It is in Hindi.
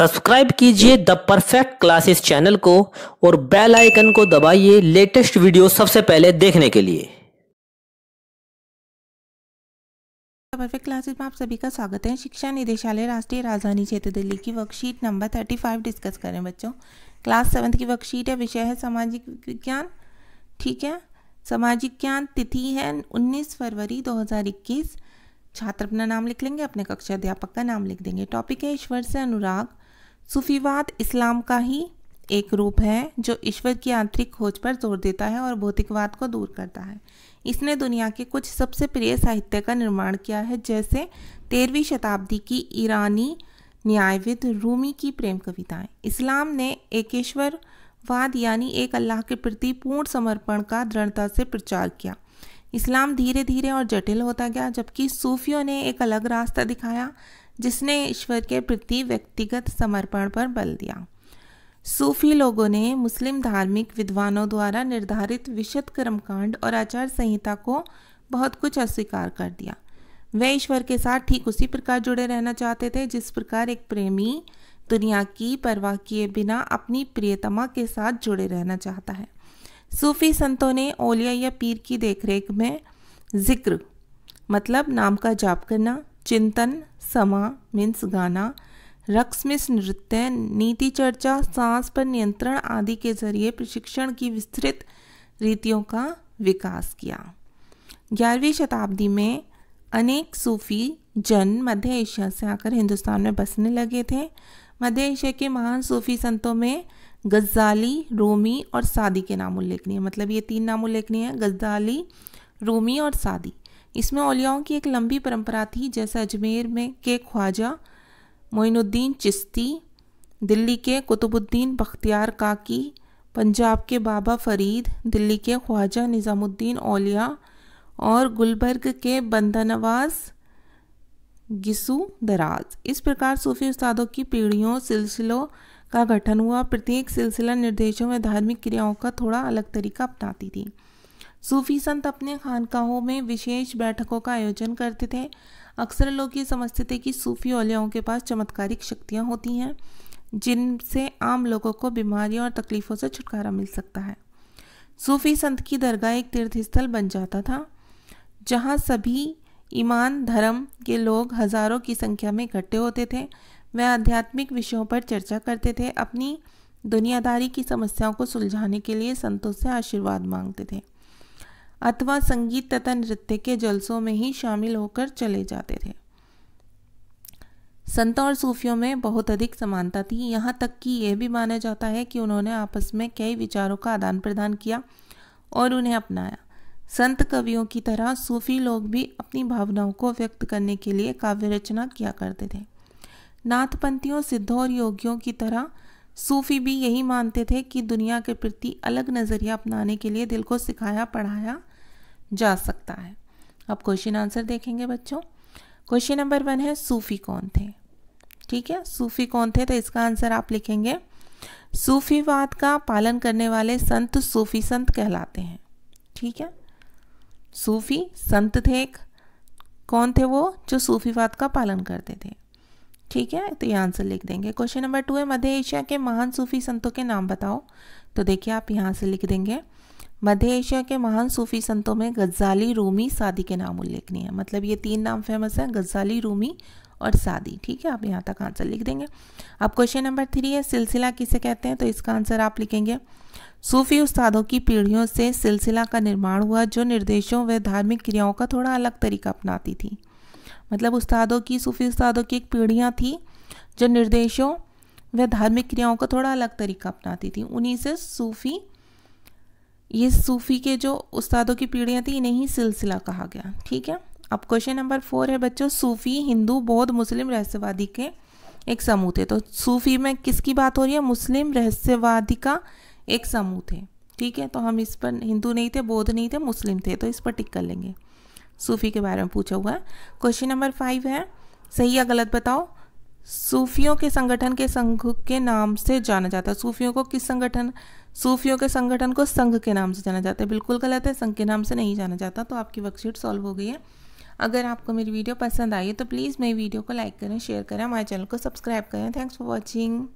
सब्सक्राइब कीजिए द परफेक्ट क्लासेस चैनल को और बेल आइकन को दबाइए लेटेस्ट वीडियो सबसे पहले देखने के लिए। परफेक्ट क्लासेस में आप सभी का स्वागत है। शिक्षा निदेशालय राष्ट्रीय राजधानी क्षेत्र दिल्ली की वर्कशीट नंबर 35 डिस्कस करें बच्चों। क्लास 7 की वर्कशीट है, विषय है सामाजिक विज्ञान। ठीक है, सामाजिक ज्ञान, तिथि है 19 फरवरी 2021। छात्र अपना नाम लिख लेंगे, अपने कक्षा अध्यापक का नाम लिख देंगे। टॉपिक है ईश्वर से अनुराग। सूफीवाद इस्लाम का ही एक रूप है जो ईश्वर की आंतरिक खोज पर जोर देता है और भौतिकवाद को दूर करता है। इसने दुनिया के कुछ सबसे प्रिय साहित्य का निर्माण किया है, जैसे 13वीं शताब्दी की ईरानी न्यायविद रूमी की प्रेम कविताएं। इस्लाम ने एकेश्वरवाद यानी एक अल्लाह के प्रति पूर्ण समर्पण का दृढ़ता से प्रचार किया। इस्लाम धीरे धीरे और जटिल होता गया, जबकि सूफियों ने एक अलग रास्ता दिखाया जिसने ईश्वर के प्रति व्यक्तिगत समर्पण पर बल दिया। सूफी लोगों ने मुस्लिम धार्मिक विद्वानों द्वारा निर्धारित विशद कर्मकांड और आचार संहिता को बहुत कुछ अस्वीकार कर दिया। वे ईश्वर के साथ ठीक उसी प्रकार जुड़े रहना चाहते थे जिस प्रकार एक प्रेमी दुनिया की परवाह किए बिना अपनी प्रियतमा के साथ जुड़े रहना चाहता है। सूफी संतों ने औलिया या पीर की देखरेख में जिक्र मतलब नाम का जाप करना, चिंतन, समा मीन्स गाना, रक्स मीन्स नृत्य, नीति चर्चा, सांस पर नियंत्रण आदि के जरिए प्रशिक्षण की विस्तृत रीतियों का विकास किया। 11वीं शताब्दी में अनेक सूफी जन मध्य एशिया से आकर हिंदुस्तान में बसने लगे थे। मध्य एशिया के महान सूफी संतों में गज़ाली, रूमी और सादी के नाम उल्लेखनीय है। मतलब ये 3 नाम उल्लेखनीय है, गज़ाली, रूमी और सादी। इसमें औलियाओं की एक लंबी परंपरा थी, जैसे अजमेर में के ख्वाजा मोइनुद्दीन चिश्ती, दिल्ली के कुतुबुद्दीन बख्तियार काकी, पंजाब के बाबा फरीद, दिल्ली के ख्वाजा निज़ामुद्दीन औलिया और गुलबर्ग के बंदा नवाज गिसू दराज। इस प्रकार सूफी उस्तादों की पीढ़ियों सिलसिलों का गठन हुआ। प्रत्येक सिलसिला निर्देशों में धार्मिक क्रियाओं का थोड़ा अलग तरीका अपनाती थी। सूफी संत अपने खानकाहों में विशेष बैठकों का आयोजन करते थे। अक्सर लोग ये समझते थे कि सूफी औलियाओं के पास चमत्कारिक शक्तियाँ होती हैं जिनसे आम लोगों को बीमारियों और तकलीफ़ों से छुटकारा मिल सकता है। सूफी संत की दरगाह एक तीर्थस्थल बन जाता था जहाँ सभी ईमान धर्म के लोग हजारों की संख्या में इकट्ठे होते थे। वे आध्यात्मिक विषयों पर चर्चा करते थे, अपनी दुनियादारी की समस्याओं को सुलझाने के लिए संतों से आशीर्वाद मांगते थे अथवा संगीत तथा नृत्य के जलसों में ही शामिल होकर चले जाते थे। संतों और सूफियों में बहुत अधिक समानता थी, यहाँ तक कि यह भी माना जाता है कि उन्होंने आपस में कई विचारों का आदान प्रदान किया और उन्हें अपनाया। संत कवियों की तरह सूफी लोग भी अपनी भावनाओं को व्यक्त करने के लिए काव्य रचना किया करते थे। नाथपंथियों, सिद्धों और योगियों की तरह सूफी भी यही मानते थे कि दुनिया के प्रति अलग नज़रिया अपनाने के लिए दिल को सिखाया पढ़ाया जा सकता है। अब क्वेश्चन आंसर देखेंगे बच्चों। क्वेश्चन नंबर 1 है सूफी कौन थे। ठीक है, सूफी कौन थे, तो इसका आंसर आप लिखेंगे सूफीवाद का पालन करने वाले संत सूफी संत कहलाते हैं। ठीक है, सूफी संत थे एक, कौन थे वो, जो सूफीवाद का पालन करते थे। ठीक है, तो ये आंसर लिख देंगे। क्वेश्चन नंबर 2 है मध्य एशिया के महान सूफी संतों के नाम बताओ। तो देखिए आप यहाँ से लिख देंगे मध्य एशिया के महान सूफी संतों में गज़ाली, रूमी, सादी के नाम उल्लेखनीय है। मतलब ये 3 नाम फेमस है, गज़ाली, रूमी और सादी। ठीक है, आप यहाँ तक आंसर लिख देंगे। अब क्वेश्चन नंबर 3 है सिलसिला किसे कहते हैं। तो इसका आंसर आप लिखेंगे सूफी उस्तादों की पीढ़ियों से सिलसिला का निर्माण हुआ जो निर्देशों व धार्मिक क्रियाओं का थोड़ा अलग तरीका अपनाती थी। मतलब सूफी उस्तादों की एक पीढ़ियाँ थी जो निर्देशों व धार्मिक क्रियाओं का थोड़ा अलग तरीका अपनाती थी। उन्हीं से सूफी के जो उस्तादों की पीढ़ियाँ थी इन्हें ही सिलसिला कहा गया। ठीक है, अब क्वेश्चन नंबर 4 है बच्चों सूफी हिंदू बौद्ध मुस्लिम रहस्यवादी के एक समूह थे। तो सूफी में किसकी बात हो रही है, मुस्लिम रहस्यवादी का एक समूह थे। ठीक है, तो हम इस पर हिंदू नहीं थे, बौद्ध नहीं थे, मुस्लिम थे, तो इस पर टिक कर लेंगे। सूफी के बारे में पूछा हुआ है। क्वेश्चन नंबर 5 है सही या गलत बताओ। सूफियों के संगठन के संघ के नाम से जाना जाता है। सूफियों के संगठन को संघ के नाम से जाना जाता है। बिल्कुल गलत है, संघ के नाम से नहीं जाना जाता। तो आपकी वर्कशीट सॉल्व हो गई है। अगर आपको मेरी वीडियो पसंद आई तो प्लीज़ मेरी वीडियो को लाइक करें, शेयर करें, हमारे चैनल को सब्सक्राइब करें। Thanks for watching.